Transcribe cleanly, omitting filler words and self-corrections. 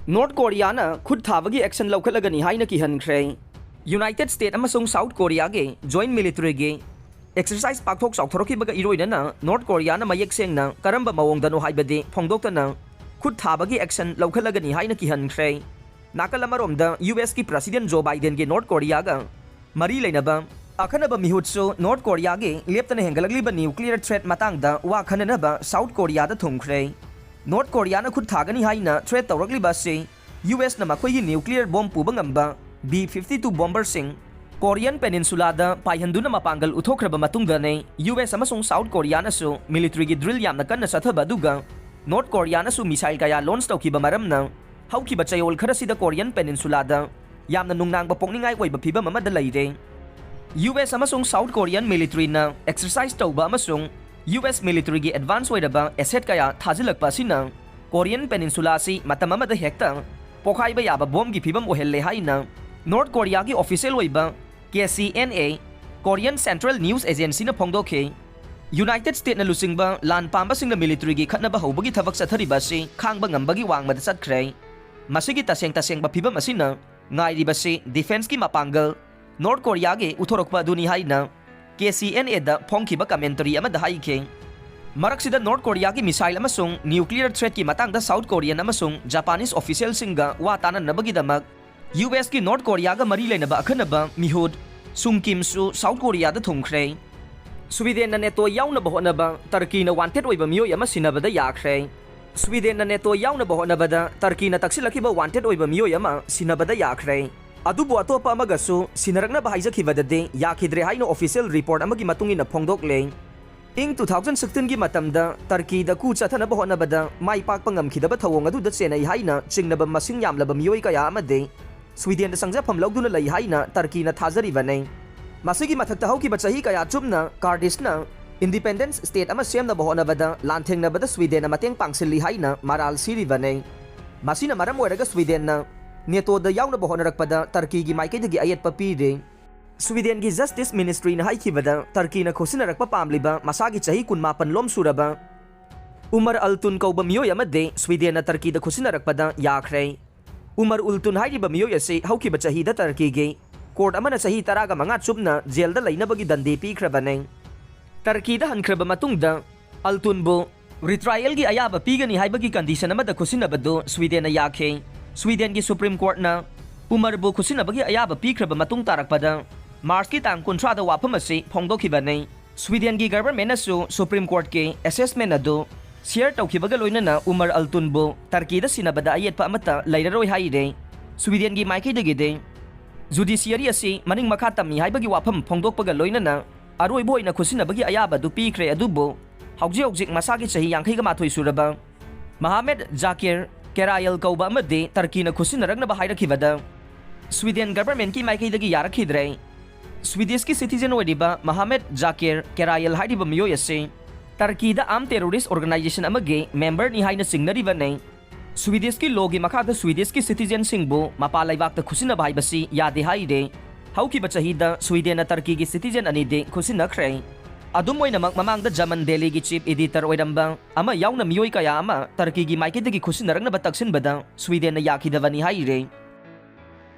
north Korea खुद थाबगी action लौखलगनी हाइना किहनख्रे यूनाइटेड स्टेट अमसुंग साउथ कोरिया के जॉइंट मिलिट्री के एक्सरसाइज पाकथोक चाउथोरखिबगा इरोइनना नॉर्थ कोरिया मयेक सेंगना करंबा मवोंगदनो हाइबदि फोंगदोक्तना खुद थाबगी एक्शन लौखलगनी हाइना किहनख्रे नाकल अमरोमदा यूएस की प्रेसिडेंट जो बाइडेन के नॉर्थ कोरिया गा मरी लेनबा अखनबा मिहुत्सु नॉर्थ कोरिया के लेप्तना हेंगलगलिबा न्यूक्लियर थ्रेट मतंगदा वा खननबा साउथ कोरिया दा थुमख्रे नॉर्थ कोरिया खुद थागनी हाइना थ्रेट तौरक्लिबा से यूएस ना मखोइगी न्यूक्लियर बॉम्ब पुबा ngamba B-52 बॉम्बर सिंह कोरियन पेनिनसुलादा पाइहंदुना मपांगल उथोख्रबा मतुंगदने यूएस अमसुंग साउथ कोरिया नासु मिलिट्री की ड्रिल यामना कन्ना सथबा दुगा नॉर्थ कोरिया नासु मिसाइल कया लॉन्च तौखिबा मरमना हौखिबा चयोल खरसिदा कोरियन पेनिनसुलादा यामना नुंगनांगबा पोंगनिंगाई ओइबा फिबम अमदा लैरे यूएस अमसुंग साउथ कोरियन मिलिट्री ना एक्सरसाइज तौबा अमसुंग यूएस मिलिट्री की एडवांस ओइरबा एसेट कया थाजिलकपा सिना कोरियन पेनिनसुला सी मतम अमदा हेक्ता पोखाइबा याबा बॉम्ब की फिबम ओहेल्ले हाइना नॉर्थ कोरिया की ऑफिशियल ओइबा KCNA Korean Central News Agency ना फोंगदोखे यूनाइटेड स्टेट ना लुसिंगबा लान पांबासिंग मिलिट्री की खतनबा हौबगी थबक चथरिबा से खांगबा ngambagi वांगमदा चतख्रे मसिगी तसेंग फिबम असिना ngairiba se डिफेंस की मपांगल नॉर्थ कोरिया के उथोरकपा दुनी हाइना KCNA दा फोंखिबा कमेंटरी अमदा हाइखे मरक्सिदा नॉर्थ कोरिया की मिसाइल अमसुंग न्यूक्लियर थ्रेट की मतंगदा साउथ कोरियन अमसुंग जापानीज ऑफिशियल सिंगा वा ताननबगीदमक यूएस की नॉर्थ कोरिया गा मरी लेनबा अखनबा मिहुद सुंकिमसु साउथ कोरिया दा थुंख्रे स्वीडन ना नेटो याउनबा होनबा टर्की ना वांटेड ओइबा मियोय अमा सिनबदा याख्रे स्वीडन ना नेटो याउनबा होनबदा टर्की ना तक्सिलखिबा वांटेड ओइबा मियोय अमा सिनबदा याख्रे अदुबु अतोपा अमगसु सिनरकनबा हाइजखिबददे याखिद्रे हाइनो ऑफिशियल रिपोर्ट अमगी मतुंगिना फोंगदोक्ले इंग 2016 की मतमदा टर्की दा कु चथनबा होनबदा माइ पाकपा ngamखिदबा थवोंग अदुदा चेनई हाइना चिंगनबा मसिंग यामलबा मियोय कया अमदे स्वीडन दा संगजफम लौदुना लई हाइना टर्की ना थाजरिबने मसिगी मथक्ता हौकिबा चही कया चुमना कार्डिसना इंडिपेंडेंस स्टेट अमा सेमनबा होनबदा लांथेंगनबदा स्वीडन ना मतेंग पांगसिली हाइना माराल सिरिबने मसिना मरम ओइरगा स्वीडन ना नेटो दा याउनबा होनरकपदा टर्की की माइकेदगी अयतपा पीरे स्वीडन की जस्टिस मिनिस्ट्री ना हाइखिबदा टर्की ना खोसिनरकपा पामलिबा मसागी चही 19 लोम सुरबा उमर अल्तुन कौबा मियोय अमदे स्वीडन ना टर्की दा खोसिनरकपदा याख्रे उमर उल्तुन हाइरिबा मियोय असे हौखिबा चही दा टर्की गे कोर्ट अमना चही 15 चुबना जेल दा लैनबगी दंदे पीख्रबने टर्की दा हनख्रबा मतुंगदा अल्तुनबो रिट्रायल की अयाबा पीगनी हाइबगी कंडीशन अमदा खोसिनबदो स्वीडन ना याखे स्वीडन की सुप्रीम कोर्ट ना उमरबु खुसिनबगी अयाबा पीख्रबा मतुंग तारकपदा मार्च की तांग 19 वाफम असे फोंगदोखिबने स्वीडन की गवर्नमेंट नासु सुप्रीम कोर्ट के असेसमेंट अदो शेयर तौखिबगा लोइनना उमर अल्तुनबु टर्की दा सिनबदा अयतपा अमता लैररोय हाइरे स्वीडन की माइकेदगिदे जुडिशियरी असे मनिंग मखा तमी हाइबगी वाफम फोंगदोकपगा लोइनना अरोइबो ओइना खुसिनबगी अयाबा दु पीख्रे अदुबो हौजी हौजिक मसागी चही 52 सुरबा मोहम्मद जाकिर केरायल कौबा अमदे टर्की ना खुसिनरकनबा हाइरखिबदा स्वीडन गवर्नमेंट की माइकेदगी यारखिद्रे स्वीडिश की सिटीजन ओइरिबा मोहम्मद जाकिर केरायल हाइरिबा मियोय असे टर्की दा आर्म टेररिस्ट ऑर्गेनाइजेशन अमगे मेंबर नि हाइना सिंगनरिबने स्वीडिश की लॉ की मखादा स्वीडिश की सिटीजन सिंगबो मपा लैबाकता खुसिनबा हाइबसी यादे हाइरे हौखिबा चहीदा स्वीडन ना टर्की की सिटीजन अनिदे खुसिनख्रे अदुम ओइनमक ममांगदा जर्मन डेली की चीफ एडिटर ओइरंबा अमा याउना मियोय कया अमा टर्की की माइकेदगी खुसिनरकनबा तक्सिनबदा स्वीडन ना याखिदबनी हाइरे